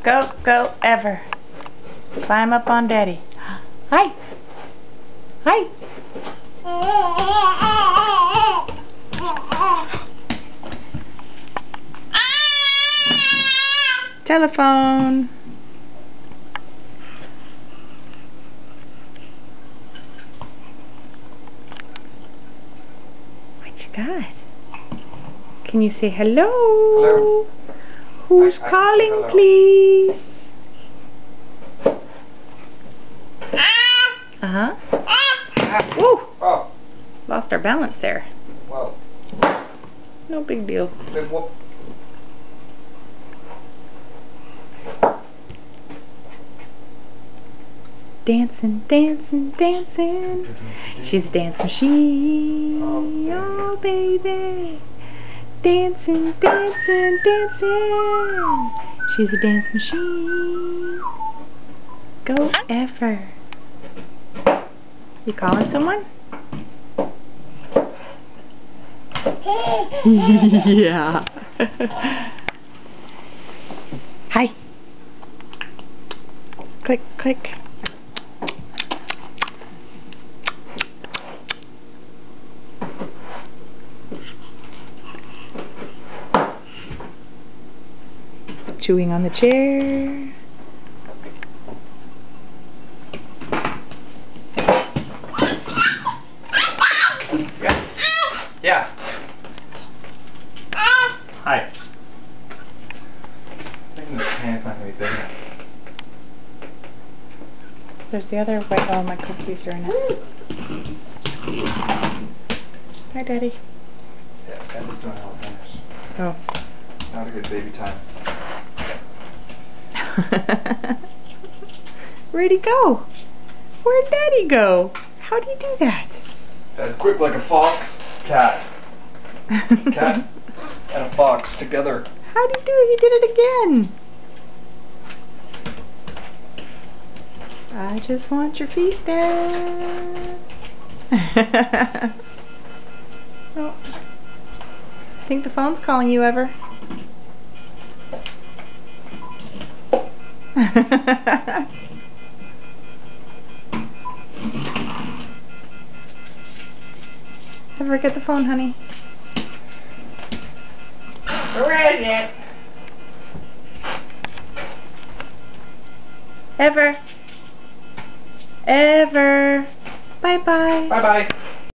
Go, go, Ever. Climb up on Daddy. Hi. Hi. Telephone. What you got? Can you say hello? Hello. Who's I calling, hello. please? Uh-huh. Woo! Oh, Lost our balance there. well. No big deal. Big whoop. Dancing, dancing, dancing. She's a dance machine. Oh, baby. Dancing, dancing, dancing. She's a dance machine. Go, Ever. You calling someone? Yeah. Hi. Click, click. Chewing on the chair. Yeah. Hi. I think this pan's not gonna be big enough. There's the other white. Oh, my cookies are in it. Hi, Daddy. Yeah, Daddy's doing Alzheimer's. Oh. Not a good baby time. Where'd he go? Where'd Daddy go? How'd he do that? Dad's quick like a fox. Cat. Cat and a fox together. How'd he do it? He did it again. I just want your feet, Dad. Oh. I think the phone's calling you, Ever. Ever, get the phone, honey. Where is it? Ever. Ever. Bye-bye. Bye-bye.